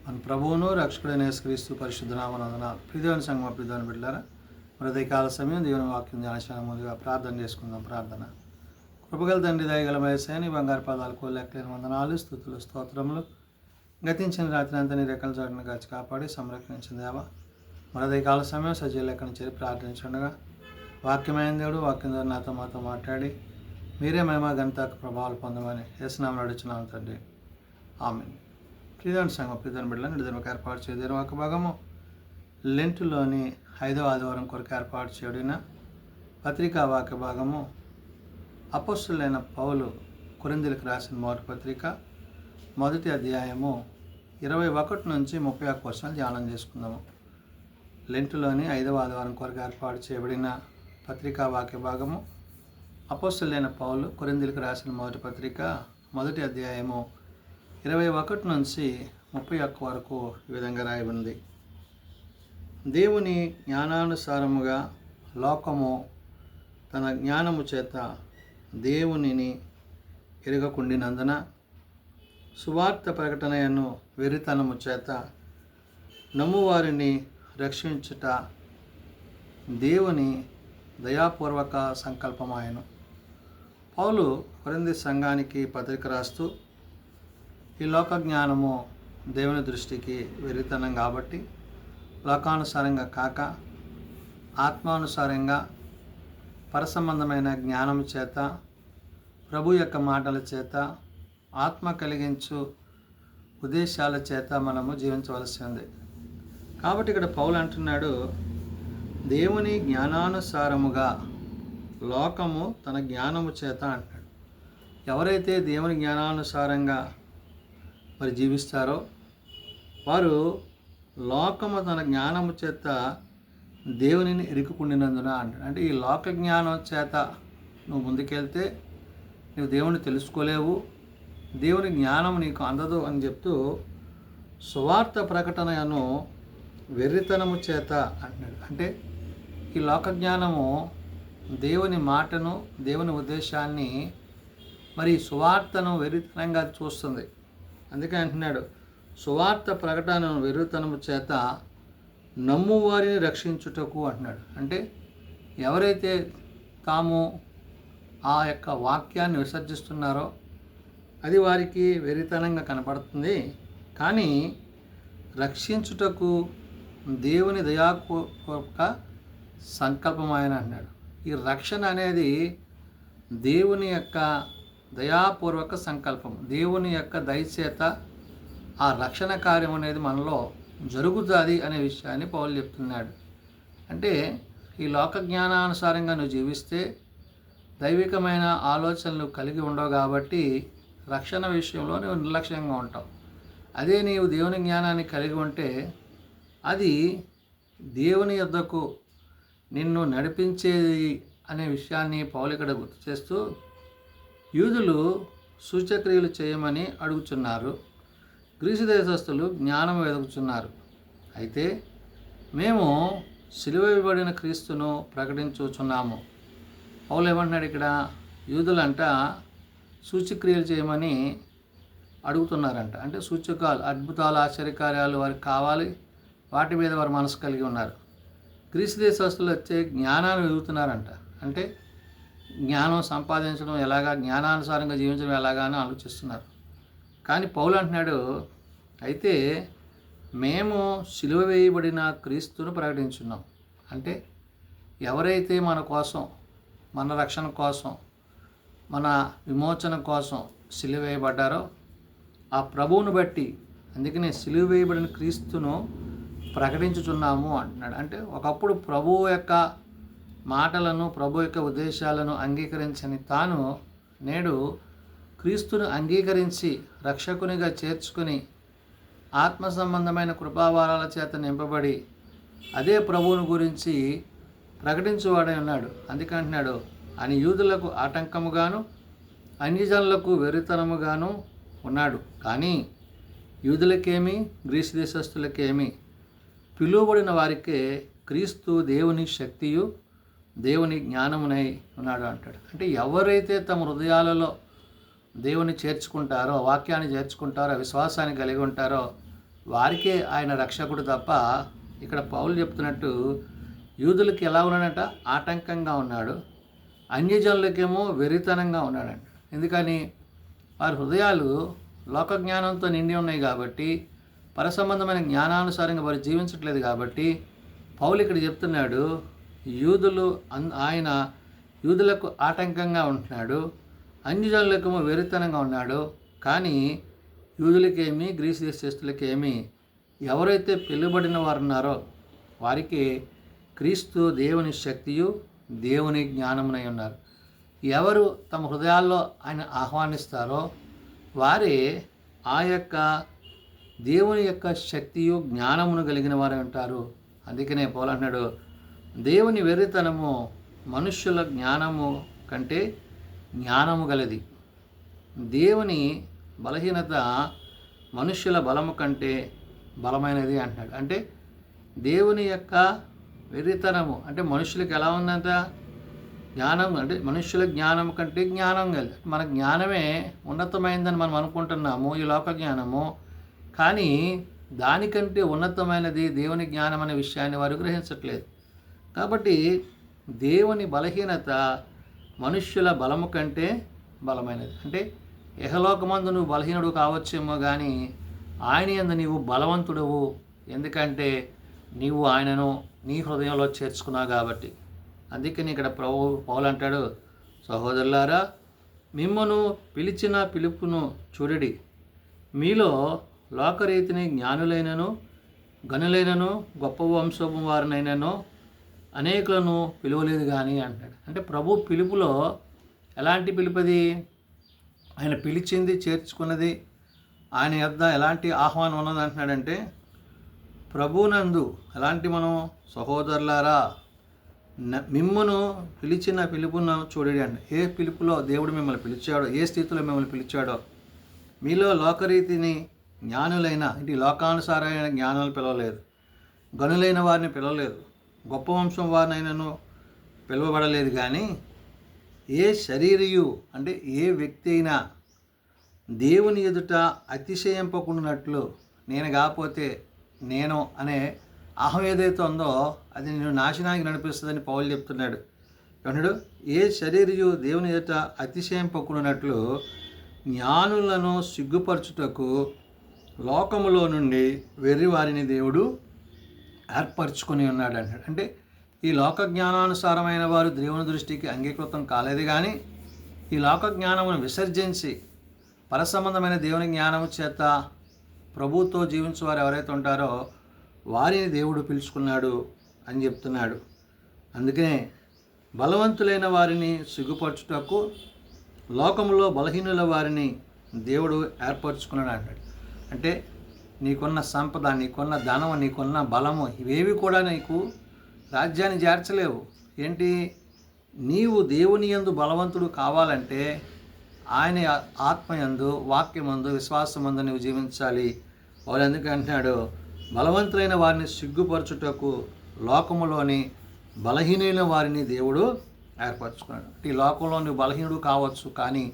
మన ప్రభువును రక్షకుడైన యేసుక్రీస్తు పరిశుద్ధ నామమున ప్రియమైన సంగమ ప్రియమైన బిడ్డలారా, కాల సమయం దేవుని వాక్యం ధ్యానించడం ముందుగా ప్రార్థన చేసుకుందాం. ప్రార్థన. కృపగల తండ్రి, దయగల యేసయ్య, నీ బంగారు పాదాలకు లెక్కలేని వందనాలు, స్తుతులు, స్తోత్రములు. గతించిన రాత్రి అంతా నీ రెక్కల చాటును కాచి కాపాడి సంరక్షించిన దేవా, కాల సమయం సజీవ లెక్కను చేరి ప్రార్థించుండగా వాక్యమైన దేవుడు వాక్యం ద్వారా నాతో మాతో మాట్లాడి మీరే మహిమ ఘనత ప్రభావాలు పొందమని యేసునామమున అడుగుచున్నాను తండ్రి. ఆమేన్. ప్రియమైన సంఘం ప్రియమైన బిడ్డలను నిజంగా ఏర్పాటు చేయడం ఒక భాగము లెంటులోని 5వ ఆదివారం కొరకు ఏర్పాటు చేయబడిన పత్రికా వాక్య భాగము అపోస్తలుడైన పౌలు కొరింథీయులకు రాసిన మొదటి పత్రిక 1వ అధ్యాయము 21 నుంచి 31 వచనాలు ధ్యానం చేసుకుందాము. లెంటులోని 5వ ఆదివారం కొరకు ఏర్పాటు చేయబడిన పత్రికా వాక్య భాగము అపోస్తలుడైన పౌలు కొరింథీయులకు రాసిన మొదటి పత్రిక 1వ అధ్యాయము 21 నుంచి 31 వరకు ఈ విధంగా రాయబడింది. దేవుని జ్ఞానానుసారముగా లోకము తన జ్ఞానము చేత దేవునిని ఎరగకుండినందున సువార్త ప్రకటనను వెరితనము చేత నమ్మువారిని రక్షించుట దేవుని దయాపూర్వక సంకల్పమాయను. పౌలు కొరింథీ సంఘానికి పత్రిక రాస్తూ ఈ లోక జ్ఞానము దేవుని దృష్టికి వెరితనం కాబట్టి లోకానుసారంగా కాక ఆత్మానుసారంగా పరసంబంధమైన జ్ఞానం చేత ప్రభు యొక్క మాటల చేత ఆత్మ కలిగించు ఉద్దేశాల చేత మనము జీవించవలసి ఉంది. కాబట్టి ఇక్కడ పౌలు అంటున్నాడు, దేవుని జ్ఞానానుసారముగా లోకము తన జ్ఞానము చేత అంటాడు. ఎవరైతే దేవుని జ్ఞానానుసారంగా మరి జీవిస్తారో వారు లోకము తన జ్ఞానము చేత దేవునిని ఎరుకుకుండినందున అంటాడు. అంటే ఈ లోక జ్ఞానం చేత నువ్వు ముందుకెళ్తే నువ్వు దేవుని తెలుసుకోలేవు, దేవుని జ్ఞానం నీకు అందదు అని చెప్తూ సువార్త ప్రకటనను వెర్రితనము చేత అంటున్నాడు. అంటే ఈ లోక జ్ఞానము దేవుని మాటను దేవుని ఉద్దేశాన్ని మరి సువార్తను వెర్రితనంగా చూస్తుంది. అందుకే అంటున్నాడు, సువార్త ప్రకటనను వెర్రితనము చేత నమ్మువారిని రక్షించుటకు అంటున్నాడు. అంటే ఎవరైతే తాము ఆ యొక్క వాక్యాన్ని విసర్జిస్తున్నారో అది వారికి వెర్రితనంగా కనపడుతుంది, కానీ రక్షించుటకు దేవుని దయాపూర్వక సంకల్పమైన అంటున్నాడు. ఈ రక్షణ అనేది దేవుని యొక్క దయాపూర్వక సంకల్పం, దేవుని యొక్క దయచేత ఆ రక్షణ కార్యం అనేది మనలో జరుగుతుంది అనే విషయాన్ని పౌలు చెప్తున్నాడు. అంటే ఈ లోక జ్ఞానానుసారంగా నువ్వు జీవిస్తే దైవికమైన ఆలోచనలు కలిగి ఉండవు కాబట్టి రక్షణ విషయంలో నువ్వు నిర్లక్ష్యంగా ఉంటావు. అదే నీవు దేవుని జ్ఞానాన్ని కలిగి ఉంటే అది దేవుని యొద్దకు నిన్ను నడిపించేది అనే విషయాన్ని పౌలు ఇక్కడ గుర్తు చేస్తూ, యూదులు సూచక్రియలు చేయమని అడుగుచున్నారు, గ్రీసు దేశస్థులు జ్ఞానం వెతుకుచున్నారు. అయితే మేము సిలువ వేయబడిన క్రీస్తును ప్రకటించుచున్నాము. పౌలు ఏమంటున్నాడు ఇక్కడ, యూదులంట సూచక్రియలు చేయమని అడుగుతున్నారంట. అంటే సూచకాలు, అద్భుతాలు, ఆశ్చర్యకార్యాలు వారికి కావాలి, వాటి మీద వారు మనసు కలిగి ఉన్నారు. గ్రీసు దేశస్తులు వచ్చే జ్ఞానాన్ని వెతుకుతున్నారంట. అంటే జ్ఞానం సంపాదించడం ఎలాగా, జ్ఞానానుసారంగా జీవించడం ఎలాగా అని ఆలోచిస్తున్నారు. కానీ పౌలు అంటున్నాడు, అయితే మేము సిలువ వేయబడిన క్రీస్తును ప్రకటించున్నాం. అంటే ఎవరైతే మన కోసం, మన రక్షణ కోసం, మన విమోచన కోసం సిలువ వేయబడ్డారో ఆ ప్రభువును బట్టి, అందుకనే సిలువ వేయబడిన క్రీస్తును ప్రకటించుచున్నాము అంటున్నాడు. అంటే ఒకప్పుడు ప్రభువు యొక్క మాటలను, ప్రభు యొక్క ఉద్దేశాలను అంగీకరించని తాను నేడు క్రీస్తును అంగీకరించి రక్షకునిగా చేర్చుకుని ఆత్మ సంబంధమైన కృపావారాల చేత నింపబడి అదే ప్రభువుని గురించి ప్రకటించువాడై ఉన్నాడు. అందుకే అంటున్నాడు, అని యూదులకు ఆటంకముగాను అన్యజనులకు వెర్రితనముగాను ఉన్నాడు. కానీ యూదులకేమి గ్రీసు దేశస్థులకేమి పిలువబడిన వారికే క్రీస్తు దేవుని శక్తియు దేవుని జ్ఞానమునై ఉన్నాడు అంటాడు. అంటే ఎవరైతే తమ హృదయాలలో దేవుని చేర్చుకుంటారో, వాక్యాన్ని చేర్చుకుంటారో, విశ్వాసాన్ని కలిగి ఉంటారో వారికే ఆయన రక్షకుడు తప్ప ఇక్కడ పౌలు చెప్తున్నట్టు యూదులకి ఎలా ఉన్నాడంట? ఆటంకంగా ఉన్నాడు. అన్యజనులకేమో వెరితనంగా ఉన్నాడంట. ఎందుకని? వారి హృదయాలు లోక జ్ఞానంతో నిండి ఉన్నాయి కాబట్టి, పరసంబంధమైన జ్ఞానానుసారంగా వారు జీవించట్లేదు కాబట్టి పౌలు ఇక్కడ చెప్తున్నాడు, ఆయన యూదులకు ఆటంకంగా ఉంటున్నాడు, అన్యజనులకేమో వెరితనంగా ఉన్నాడు. కానీ యూదులకేమి, గ్రీసు దేశస్తులకేమి, ఎవరైతే పిలువబడిన వారు ఉన్నారో వారికి క్రీస్తు దేవుని శక్తియు దేవుని జ్ఞానమునై ఉన్నారు. ఎవరు తమ హృదయాల్లో ఆయన ఆహ్వానిస్తారో వారే ఆ యొక్క దేవుని యొక్క శక్తియు జ్ఞానమును కలిగిన వారే ఉంటారు. అందుకనే పౌలు అన్నాడు, దేవుని వెర్రితనము మనుష్యుల జ్ఞానము కంటే జ్ఞానము గలది, దేవుని బలహీనత మనుష్యుల బలము కంటే బలమైనది అంటున్నాడు. అంటే దేవుని యొక్క వెర్రితనము అంటే మనుషులకు ఎలా ఉందంట? జ్ఞానం అంటే మనుష్యుల జ్ఞానం కంటే జ్ఞానం కలిగి, మన జ్ఞానమే ఉన్నతమైందని మనం అనుకుంటున్నాము, ఈ లోక జ్ఞానము. కానీ దానికంటే ఉన్నతమైనది దేవుని జ్ఞానం అనే విషయాన్ని వారు గ్రహించట్లేదు. కాబట్టి దేవుని బలహీనత మనుష్యుల బలము కంటే బలమైనది. అంటే ఇహలోకమందు నువ్వు బలహీనుడు కావచ్చేమో కానీ ఆయన యందు నీవు బలవంతుడవు. ఎందుకంటే నీవు ఆయనను నీ హృదయంలో చేర్చుకున్నావు కాబట్టి. అందుకని ఇక్కడ పౌలు అంటాడు, సహోదరులారా, మిమ్మను పిలిచిన పిలుపును చూడడి, మీలో లోకరీతిని జ్ఞానులైనను గనులైనను గొప్ప వంశము వారినైనను అనేకులను పిలువలేదు కానీ అంటాడు. అంటే ప్రభు పిలుపులో ఎలాంటి పిలుపది? ఆయన పిలిచింది, చేర్చుకున్నది, ఆయన యొద్ద ఎలాంటి ఆహ్వానం ఉన్నది అంటున్నాడంటే, ప్రభునందు ఎలాంటి మనం సహోదరులారా మిమ్మను పిలిచిన పిలుపును చూడండి అంటే ఏ పిలుపులో దేవుడు మిమ్మల్ని పిలిచాడో, ఏ స్థితిలో మిమ్మల్ని పిలిచాడో, మీలో లోకరీతిని జ్ఞానులైన ఇది లోకానుసారమైన జ్ఞానాలు పిలవలేదు, గనులైన వారిని పిలవలేదు, గొప్ప వంశం వారినైనాను పిలువబడలేదు. కానీ ఏ శరీరియు అంటే ఏ వ్యక్తి అయినా దేవుని ఎదుట అతిశయింపకుండానట్లు, నేను కాకపోతే నేను అనే అహం ఏదైతే ఉందో అది నేను నాశనానికి నడిపిస్తుందని పౌలు చెప్తున్నాడు. ఏమన్నాడు? ఏ శరీరియు దేవుని ఎదుట అతిశయింపకుండానట్లు జ్ఞానులను సిగ్గుపరచుటకు లోకములో నుండి వెర్రి వారిని దేవుడు ఏర్పరచుకొని ఉన్నాడు అంటాడు. అంటే ఈ లోక జ్ఞానానుసారమైన వారు దేవుని దృష్టికి అంగీకృతం కాలేదు. కానీ ఈ లోక జ్ఞానమును విసర్జించి పరసంబంధమైన దేవుని జ్ఞానము చేత ప్రభుతో జీవించే వారు ఎవరైతే ఉంటారో వారిని దేవుడు పిలుచుకున్నాడు అని చెప్తున్నాడు. అందుకనే బలవంతులైన వారిని సిగ్గుపరచుటకు లోకంలో బలహీనుల వారిని దేవుడు ఏర్పరచుకున్నాడు అంటాడు. అంటే నీకున్న సంపద, నీకున్న ధనం, నీకున్న బలము ఇవేవి కూడా నీకు రాజ్యాన్ని చేర్చలేవు. ఏంటి? నీవు దేవుని యందు బలవంతుడు కావాలంటే ఆయన ఆత్మయందు, వాక్యమందు, విశ్వాసమందు నువ్వు జీవించాలి. వాళ్ళు ఎందుకు అంటున్నాడు? బలవంతులైన వారిని సిగ్గుపరచుటకు లోకములోని బలహీనైన వారిని దేవుడు ఏర్పరచుకున్నాడు. ఈ లోకంలో నువ్వు బలహీనుడు కావచ్చు, కానీ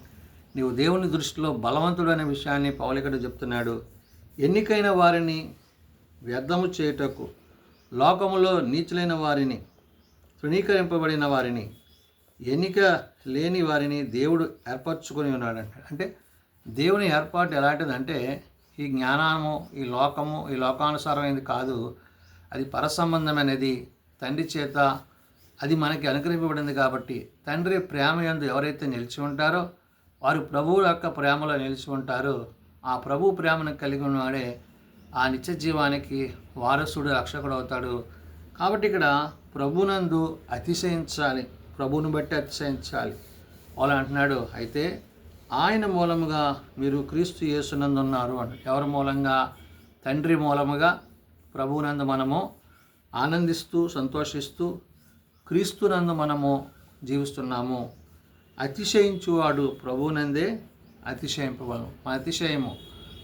నీవు దేవుని దృష్టిలో బలవంతుడు అనే విషయాన్ని పౌలు ఇక్కడ చెప్తున్నాడు. ఎన్నికైన వారిని వ్యర్థము చేయుటకు లోకములో నీచులైన వారిని, తృణీకరింపబడిన వారిని, ఎన్నిక లేని వారిని దేవుడు ఏర్పరచుకొని ఉన్నాడంట. అంటే దేవుని ఏర్పాటు ఎలాంటిదంటే ఈ జ్ఞానము, ఈ లోకము, ఈ లోకానుసారమైనది కాదు, అది పరసంబంధమైనది, తండ్రి చేత అది మనకి అనుగ్రహింపబడింది. కాబట్టి తండ్రి ప్రేమ యందు ఎవరైతే నిలిచి ఉంటారో వారు ప్రభువు యొక్క ప్రేమలో నిలిచి ఉంటారు. ఆ ప్రభు ప్రేమను కలిగి ఉన్నవాడే ఆ నిత్య జీవానికి వారసుడు, రక్షకుడు అవుతాడు. కాబట్టి ఇక్కడ ప్రభునందు అతిశయించాలి, ప్రభువుని బట్టి అతిశయించాలి. వాళ్ళు అంటున్నాడు, అయితే ఆయన మూలముగా మీరు క్రీస్తు యేసునందు ఉన్నారు అంట. ఎవరి మూలంగా? తండ్రి మూలముగా ప్రభువునందు మనము ఆనందిస్తూ సంతోషిస్తూ క్రీస్తునందు మనము జీవిస్తున్నాము. అతిశయించువాడు ప్రభువునందే అతిశయింపవలను. మన అతిశయము,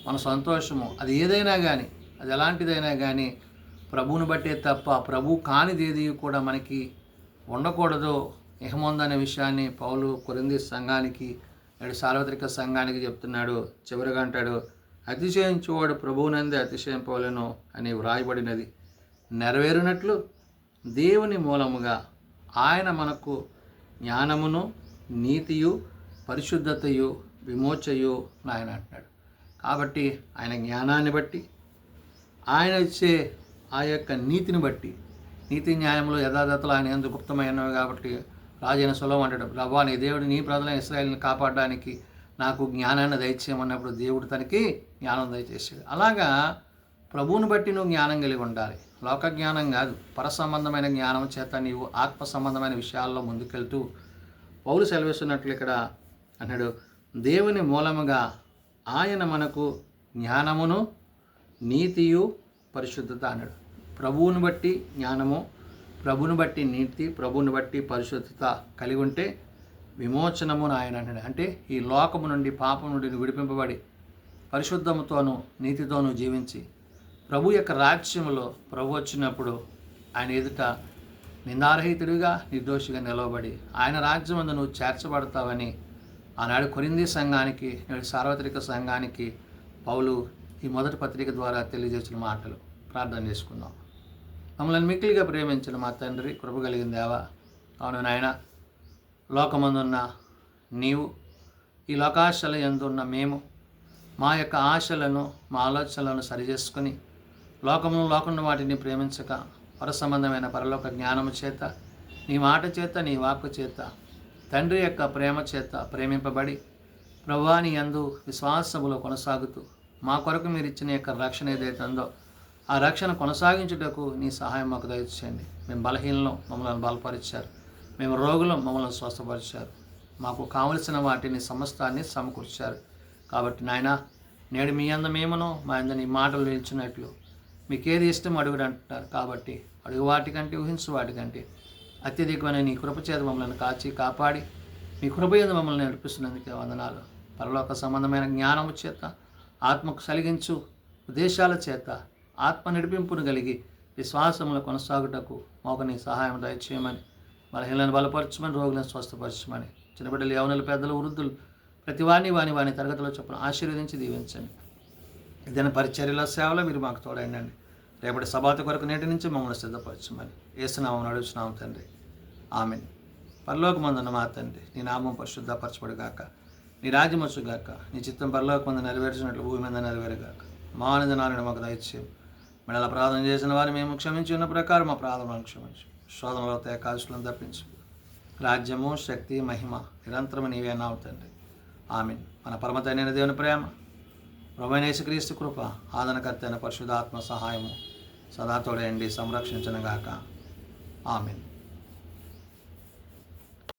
మన సంతోషము అది ఏదైనా కానీ, అది ఎలాంటిదైనా కానీ ప్రభువుని బట్టే తప్ప ప్రభు కానిది ఏది కూడా మనకి ఉండకూడదు. ఇహముందనే విషయాన్ని పౌలు కొరింథీ సంఘానికి, సార్వత్రిక సంఘానికి చెప్తున్నాడు. చివరిగా అంటాడు, అతిశయించువాడు ప్రభువునందే అతిశయింపవలెను అని వ్రాయబడినది నెరవేరినట్లు దేవుని మూలముగా ఆయన మనకు జ్ఞానమును, నీతియు, పరిశుద్ధతయు, విమోచయు ఆయన అంటున్నాడు. కాబట్టి ఆయన జ్ఞానాన్ని బట్టి, ఆయన ఇచ్చే ఆ యొక్క నీతిని బట్టి, నీతి న్యాయములు యథార్థతలు ఆయన యందు గుప్తమైనవి కాబట్టి రాజైన సొలొమోను అంటాడు, ప్రభువా నీ దేవుడు నీ ప్రజలైన ఇశ్రాయేలుని కాపాడడానికి నాకు జ్ఞానాన్ని దయచేయమన్నప్పుడు దేవుడు తనకి జ్ఞానం దయచేసాడు. అలాగా ప్రభువుని బట్టి నువ్వు జ్ఞానం కలిగి ఉండాలి. లోక జ్ఞానం కాదు, పర సంబంధమైన జ్ఞానం చేత నీవు ఆత్మ సంబంధమైన విషయాల్లో ముందుకెళ్తూ పౌలు సెలవిస్తున్నట్లు ఇక్కడ అన్నాడు, దేవుని మూలముగా ఆయన మనకు జ్ఞానమును, నీతియు, పరిశుద్ధత అన్నాడు. ప్రభువుని బట్టి జ్ఞానము, ప్రభువుని బట్టి నీతి, ప్రభువుని బట్టి పరిశుద్ధత కలిగి ఉంటే విమోచనము ఆయన అన్నాడు. అంటే ఈ లోకము నుండి, పాపం నుండి విడిపింపబడి పరిశుద్ధముతోనూ నీతితోనూ జీవించి ప్రభు యొక్క రాజ్యములో ప్రభు వచ్చినప్పుడు ఆయన ఎదుట నిందారహితుడిగా, నిర్దోషిగా నిలవబడి ఆయన రాజ్యమందు నువ్వు చేర్చబడతావని ఆనాడు కొరింథీ సంఘానికి, నేడు సార్వత్రిక సంఘానికి పౌలు ఈ మొదటి పత్రిక ద్వారా తెలియజేసిన మాటలు. ప్రార్థన చేసుకుందాం. మమ్మల్ని మిక్కిలిగా ప్రేమించిన మా తండ్రి, కృప కలిగిన దేవా, అవును నాయన, లోకమందున్న నీవు, ఈ లోకాశల యందున్న మేము మా యొక్క ఆశలను, మా ఆలోచనలను సరిచేసుకొని లోకమును వాటిని ప్రేమించక పర సంబంధమైన పరలోక జ్ఞానము చేత, నీ మాట చేత, నీ వాక్కు చేత, తండ్రి యొక్క ప్రేమ చేత ప్రేమింపబడి ప్రభువా నీ యందు విశ్వాసములో కొనసాగుతూ మా కొరకు మీరు ఇచ్చిన యొక్క రక్షణ ఏదైతే ఉందో ఆ రక్షణ కొనసాగించుటకు నీ సహాయం మాకు దయచేయండి. మేము బలహీనలం, మమ్మల్ని బలపరిచారు. మేము రోగులం, మమ్మల్ని స్వస్థపరిచారు. మాకు కావలసిన వాటిని సమస్తాన్ని సమకూర్చారు. కాబట్టి నాయన, నేడు మీ అంద మేమును మా అంద నీ మాటలు నిలిచినట్లు మీకేది ఇష్టం అడుగుడు అంటున్నారు. కాబట్టి అడుగు వాటికంటే, ఊహించు వాటికంటే అత్యధికమైన నీ కృపచేత మమ్మల్ని కాచి కాపాడి మీ కృపయందు మమ్మల్ని నడిపిస్తున్నందుకే వందనాలు. పరలోక సంబంధమైన జ్ఞానము చేత, ఆత్మకు కలిగించు ఉద్దేశాల చేత, ఆత్మ నడిపింపును కలిగి విశ్వాసములో కొనసాగుటకు మాకు నీ సహాయం దయచేయమని, బలహీనలను బలపరచమని, రోగులను స్వస్థపరచమని, చిన్నబిడ్డలు, యవనులు, పెద్దలు, వృద్ధులు ప్రతి వాని తరగతిలో చొప్పున ఆశీర్వదించి దీవించండి. ఏదైనా పరిచర్యల సేవలో మీరు మాకు తోడైండండి. రేపటి సభాత కొరకు నేటి నుంచి మమ్మల్ని సిద్ధపరచమని యేసునామమున అడుగుచున్నాము తండ్రి, ఆమేన్. పరలోకమందున్న మా తండ్రి, నీ నామం పరిశుద్ధపరచబడుగాక, నీ రాజ్యం వచ్చుగాక, నీ చిత్తం పరలోకమందు నెరవేర్చినట్లు భూమి మీద నెరవేరుగాక. మా ఆనందనాలను మాకు దయచేయం. మేము ప్రార్థన చేసిన వారిని మేము క్షమించి ఉన్న ప్రకారం మా ప్రార్థనలను క్షమించు. శోధనలో కాల్చులను తప్పించు. రాజ్యము, శక్తి, మహిమ నిరంతరము నీవే నావు తండ్రి, ఆమేన్. మన పరమతైన దేవుని ప్రేమ, ప్రభువైన యేసుక్రీస్తు కృప, ఆదరణకర్త అయిన పరిశుద్ధాత్మ సహాయము సదా తోడేయండి, సంరక్షించునుగాక. ఆమేన్.